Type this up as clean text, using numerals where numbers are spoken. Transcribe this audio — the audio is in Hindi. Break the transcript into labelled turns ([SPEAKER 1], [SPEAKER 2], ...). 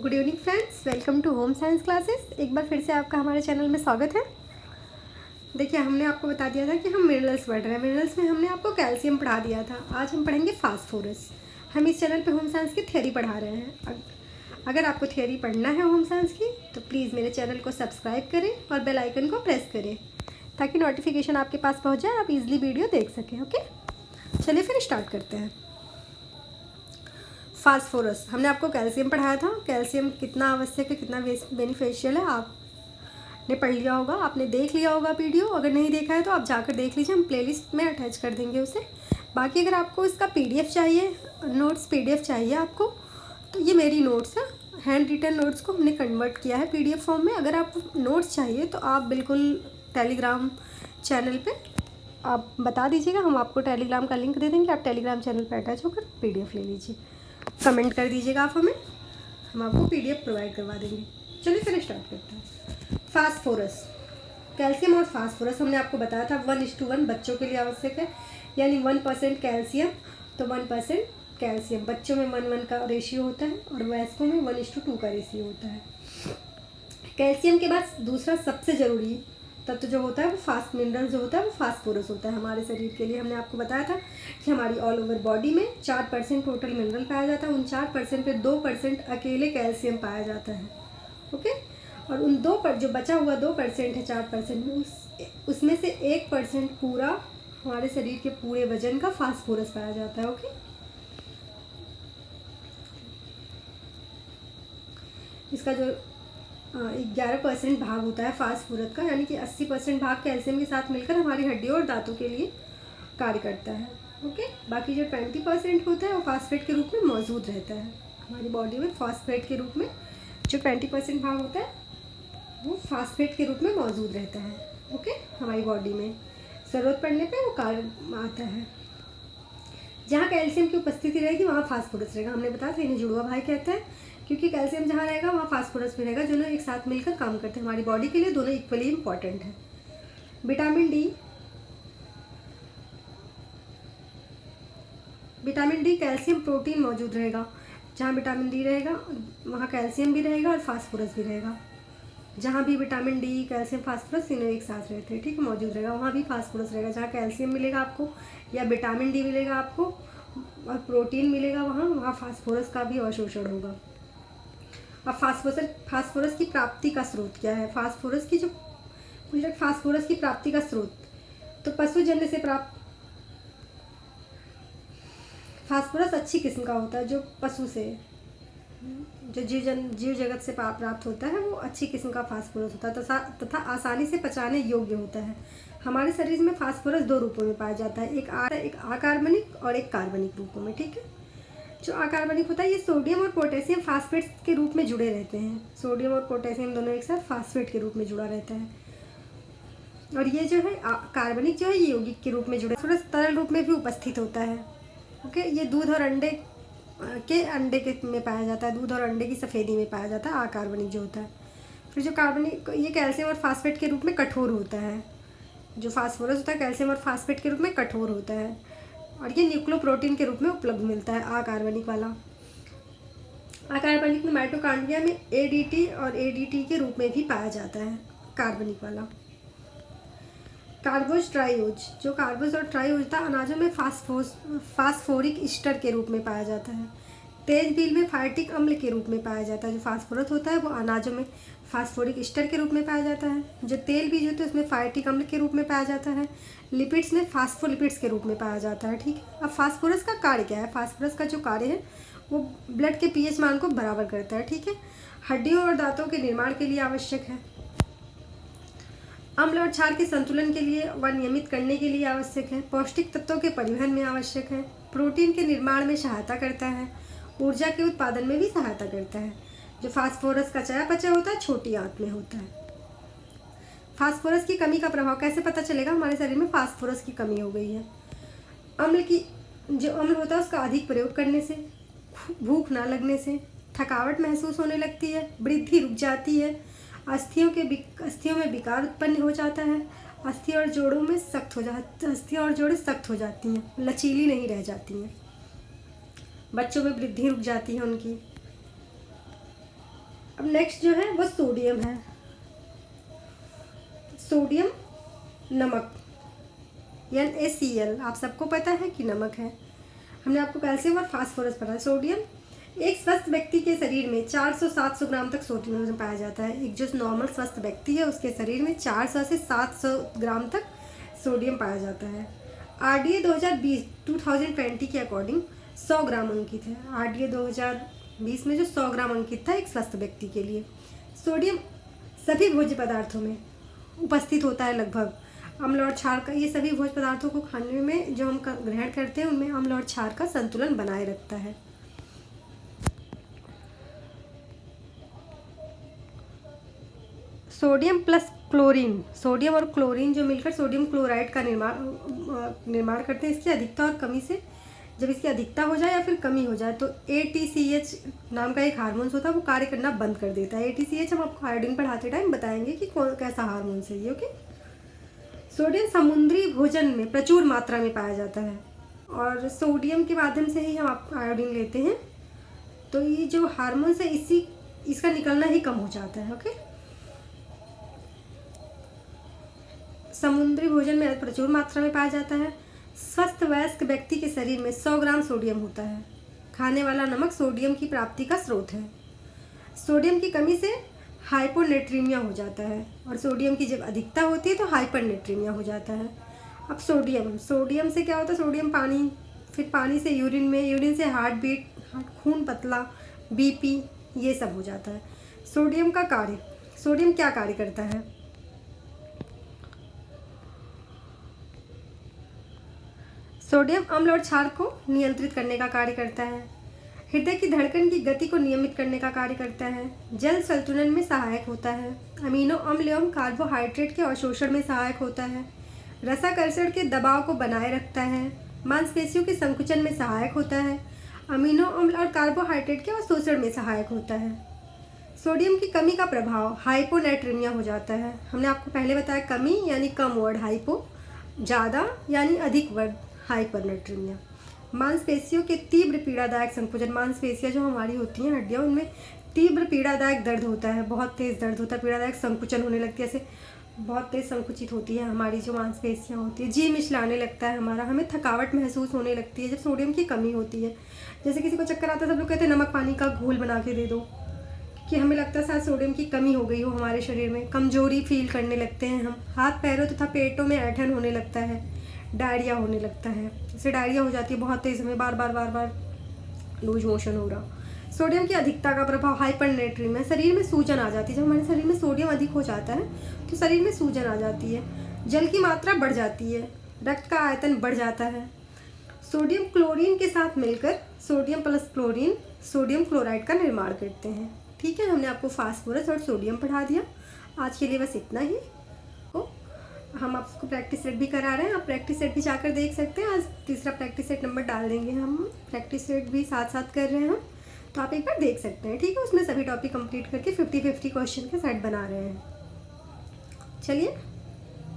[SPEAKER 1] Good evening friends, welcome to home science classes. एक बार फिर से आपका हमारे चैनल में स्वागत है। देखिए, हमने आपको बता दिया था कि हम मिनरल्स पढ़ रहे हैं। मिनरल्स में हमने आपको कैल्शियम पढ़ा दिया था। आज हम पढ़ेंगे फास्फोरस। हम इस चैनल पे होम साइंस की थ्योरी पढ़ा रहे हैं। अगर आपको थ्योरी पढ़ना है होम साइंस की तो प्लीज़ मेरे चैनल को सब्सक्राइब करें और बेल आइकन को प्रेस करें ताकि नोटिफिकेशन आपके पास पहुँच जाए, आप इजली वीडियो देख सकें। ओके, चलिए फिर स्टार्ट करते हैं। फास्फोरस, हमने आपको कैल्शियम पढ़ाया था। कैल्शियम कितना आवश्यक है, कितना बेनिफिशियल है, आपने पढ़ लिया होगा, आपने देख लिया होगा वीडियो। अगर नहीं देखा है तो आप जाकर देख लीजिए, हम प्लेलिस्ट में अटैच कर देंगे उसे। बाकी अगर आपको इसका पीडीएफ चाहिए, नोट्स पीडीएफ चाहिए आपको, तो ये मेरी नोट्स है। हैंड रिटन नोट्स को हमने कन्वर्ट किया है पीडीएफ फॉर्म में। अगर आपको नोट्स चाहिए तो आप बिल्कुल टेलीग्राम चैनल पे आप बता दीजिएगा, हम आपको टेलीग्राम का लिंक दे देंगे। आप टेलीग्राम चैनल पर अटैच होकर पीडीएफ ले लीजिए। कमेंट कर दीजिएगा आप हमें, हम आपको पीडीएफ प्रोवाइड करवा देंगे। चलिए फिर स्टार्ट करते हैं। फास्फोरस, कैल्शियम और फास्फोरस हमने आपको बताया था 1:1 बच्चों के लिए आवश्यक है, यानी 1% कैल्शियम तो 1% कैल्शियम। बच्चों में 1:1 का रेशियो होता है और वयस्कों में 1:2 का रेशियो होता है। कैल्शियम के बाद दूसरा सबसे ज़रूरी तत्व जो होता है वो फास्ट मिनरल जो होता है वो फास्फोरस होता है हमारे शरीर के लिए। हमने आपको बताया था कि हमारी ऑल ओवर बॉडी में 4% टोटल मिनरल पाया जाता है। उन 4% पे 2% अकेले कैल्शियम पाया जाता है। ओके, और उन 2 पर जो बचा हुआ 2% है 4% में, उसमें से 1% पूरा हमारे शरीर के पूरे वजन का फास्फोरस पाया जाता है। ओके, इसका जो 11% भाग होता है फास्फोरस का, यानी कि 80% भाग कैल्शियम के साथ मिलकर हमारी हड्डियों और दांतों के लिए कार्य करता है। ओके, बाकी जो 20% होता है वो फास्फेट के रूप में मौजूद रहता है हमारी बॉडी में। फास्फेट के रूप में जो 20% भाग होता है वो फास्फेट के रूप में मौजूद रहता है। ओके, हमारी बॉडी में ज़रूरत पड़ने पे वो कार्य आता है। जहाँ कैल्शियम की उपस्थिति रहेगी वहाँ फास्फोरस रहेगा। हमने बताया था इन्हें जुड़वा भाई कहते हैं, क्योंकि कैल्शियम जहाँ रहेगा वहाँ फास्फोरस भी रहेगा। दोनों एक साथ मिलकर काम करते हैं हमारी बॉडी के लिए, दोनों इक्वली इम्पॉर्टेंट है। विटामिन डी कैल्शियम प्रोटीन मौजूद रहेगा। जहाँ विटामिन डी रहेगा वहाँ कैल्शियम भी रहेगा और फास्फोरस भी रहेगा। जहाँ भी विटामिन डी कैल्शियम फास्फोरस तीनों एक साथ रहते हैं, ठीक है, मौजूद रहेगा, वहाँ भी फास्फोरस रहेगा। जहाँ कैल्शियम मिलेगा आपको या विटामिन डी मिलेगा आपको और प्रोटीन मिलेगा, वहाँ फास्फोरस का भी अवशोषण होगा। अब फास्फोरस की प्राप्ति का स्रोत क्या है? फास्फोरस की प्राप्ति का स्रोत तो पशुजन्य से प्राप्त फास्फोरस अच्छी किस्म का होता है, जो पशु से, जो जीव जगत से प्राप्त होता है वो अच्छी किस्म का फास्फोरस होता है तथा आसानी से पचाने योग्य होता है। हमारे शरीर में फास्फोरस 2 रूपों में पाया जाता है, एक अकार्बनिक और एक कार्बनिक रूपों में। ठीक है, जो अकार्बनिक होता है ये सोडियम और पोटेशियम फास्फेट के रूप में जुड़े रहते हैं। सोडियम और पोटेशियम दोनों एक साथ फास्फेट के रूप में जुड़ा रहता है। और ये जो है कार्बनिक जो है ये यौगिक के रूप में जुड़े, थोड़ा तरल रूप में भी उपस्थित होता है। ओके, ये दूध और अंडे के में पाया जाता है, दूध और अंडे की सफ़ेदी में पाया जाता है अकार्बनिक जो होता है। फिर जो कार्बनिक, ये कैल्शियम और फास्फेट के रूप में कठोर होता है। जो फास्फोरस होता है कैल्शियम और फास्फेट के रूप में कठोर होता है और ये न्यूक्लियोप्रोटीन के रूप में उपलब्ध मिलता है अकार्बनिक वाला। अकार्बनिक में माइटोकॉन्ड्रिया में एडीटी और एडीटी के रूप में भी पाया जाता है कार्बनिक वाला। कार्बोज ट्राइओज, जो कार्बोज और ट्राइओज था अनाजों में फास्फोरिक ईस्टर के रूप में पाया जाता है। तेज बील में फाइटिक अम्ल के रूप में पाया जाता है। जो फास्फोरस होता है वो अनाजों में फास्फोरिक ईस्टर के रूप में पाया जाता है। जो तेल बीज होते हैं उसमें फाइटिक अम्ल के रूप में पाया जाता है। लिपिड्स में फास्फोलिपिड्स के रूप में पाया जाता है। ठीक है, अब फास्फोरस का कार्य क्या है? फास्फोरस का जो कार्य है वो ब्लड के पीएच मान को बराबर करता है। ठीक है, हड्डियों और दांतों के निर्माण के लिए आवश्यक है। अम्ल और क्षार के संतुलन के लिए व नियमित करने के लिए आवश्यक है। पौष्टिक तत्वों के परिवहन में आवश्यक है। प्रोटीन के निर्माण में सहायता करता है। ऊर्जा के उत्पादन में भी सहायता करता है। जो फास्फोरस का चयापचय होता है छोटी आंत में होता है। फास्फोरस की कमी का प्रभाव कैसे पता चलेगा? हमारे शरीर में फास्फोरस की कमी हो गई है। जो अम्ल होता है उसका अधिक प्रयोग करने से, भूख ना लगने से, थकावट महसूस होने लगती है, वृद्धि रुक जाती है, अस्थियों में विकार उत्पन्न हो जाता है, अस्थियाँ और जोड़ें सख्त हो जाती हैं, लचीली नहीं रह जाती हैं, बच्चों में वृद्धि रुक जाती है उनकी। अब नेक्स्ट जो है वो सोडियम है। सोडियम नमक NaCl, आप सबको पता है कि नमक है। हमने आपको कैल्शियम और फास्फोरस पढ़ा। सोडियम एक स्वस्थ व्यक्ति के शरीर में 400-700 ग्राम तक सोडियम पाया जाता है। एक जो नॉर्मल स्वस्थ व्यक्ति है उसके शरीर में 400 से 700 ग्राम तक सोडियम पाया जाता है। RDA 2020 के अकॉर्डिंग 100 ग्राम अंकित है। RDA 2020 में जो 100 ग्राम अंकित था एक स्वस्थ व्यक्ति के लिए। सोडियम सभी भोज्य पदार्थों में उपस्थित होता है लगभग। अम्ल और क्षार का, ये सभी भोज्य पदार्थों को खाने में जो हम ग्रहण करते हैं उनमें अम्ल और क्षार का संतुलन बनाए रखता है। सोडियम प्लस क्लोरीन, सोडियम और क्लोरीन जो मिलकर सोडियम क्लोराइड का निर्माण करते हैं। इसकी अधिकता और कमी से, जब इसकी अधिकता हो जाए या फिर कमी हो जाए तो ATCH नाम का एक हार्मोन्स होता है वो कार्य करना बंद कर देता है। ATCH हम आपको आयोडीन पढ़ाते टाइम बताएंगे कि कौन कैसा हार्मोन है ये। ओके। सोडियम समुद्री भोजन में प्रचुर मात्रा में पाया जाता है और सोडियम के माध्यम से ही हम आयोडीन लेते हैं, तो ये जो हार्मोन्स है इसका निकलना ही कम हो जाता है। ओके। समुद्री भोजन में प्रचुर मात्रा में पाया जाता है। स्वस्थ वयस्क व्यक्ति के शरीर में 100 ग्राम सोडियम होता है। खाने वाला नमक सोडियम की प्राप्ति का स्रोत है। सोडियम की कमी से हाइपोनेट्रीमिया हो जाता है और सोडियम की जब अधिकता होती है तो हाइपरनेट्रीमिया हो जाता है। अब सोडियम से क्या होता है? सोडियम पानी, फिर पानी से यूरिन में, यूरिन से हार्ट बीट, खून पतला, BP ये सब हो जाता है। सोडियम का कार्य, सोडियम क्या कार्य करता है? सोडियम अम्ल और क्षार को नियंत्रित करने का कार्य करता है। हृदय की धड़कन की गति को नियमित करने का कार्य करता है। जल संतुलन में सहायक होता है। अमीनो अम्ल एवं कार्बोहाइड्रेट के अवशोषण में सहायक होता है। रसाकर्षण के दबाव को बनाए रखता है। मांसपेशियों के संकुचन में सहायक होता है। अमीनो अम्ल और कार्बोहाइड्रेट के अवशोषण में सहायक होता है। सोडियम की कमी का प्रभाव हाइपोनेट्रीमिया हो जाता है। हमने आपको पहले बताया कमी यानी कम वर्ड, हाइपो ज़्यादा यानी अधिक वर्ड, हाइपरनेट्रीमिया। मांसपेशियों के तीव्र पीड़ादायक संकुचन, मांसपेशियाँ जो हमारी होती हैं हड्डियाँ, उनमें तीव्र पीड़ादायक दर्द होता है, बहुत तेज़ दर्द होता है, पीड़ादायक संकुचन होने लगती है, ऐसे बहुत तेज़ संकुचित होती है हमारी जो मांसपेशियाँ होती है। जी मिचलाने लगता है हमारा, हमें थकावट महसूस होने लगती है जब सोडियम की कमी होती है। जैसे किसी को चक्कर आता है सब लोग कहते हैं नमक पानी का घोल बना के दे दो, कि हमें लगता है शायद सोडियम की कमी हो गई हो हमारे शरीर में। कमजोरी फील करने लगते हैं हम, हाथ पैरों तथा पेटों में ऐंठन होने लगता है, डायरिया होने लगता है। जैसे डायरिया हो जाती है बहुत तेज़, हमें बार बार लूज मोशन हो रहा। सोडियम की अधिकता का प्रभाव हाइपरनेट्रीमिया, शरीर में सूजन आ जाती है। जब हमारे शरीर में सोडियम अधिक हो जाता है तो शरीर में सूजन आ जाती है, जल की मात्रा बढ़ जाती है, रक्त का आयतन बढ़ जाता है। सोडियम क्लोरीन के साथ मिलकर sodium plus chlorine sodium chloride का निर्माण करते हैं। ठीक है, हमने आपको फास्फोरस और सोडियम पढ़ा दिया। आज के लिए बस इतना ही। हम आपको प्रैक्टिस सेट भी करा रहे हैं, आप प्रैक्टिस सेट भी जाकर देख सकते हैं। आज तीसरा प्रैक्टिस सेट नंबर डाल देंगे हम, प्रैक्टिस सेट भी साथ साथ कर रहे हैं हम, तो आप एक बार देख सकते हैं। ठीक है, उसमें सभी टॉपिक कंप्लीट करके 50-50 क्वेश्चन के सेट बना रहे हैं। चलिए।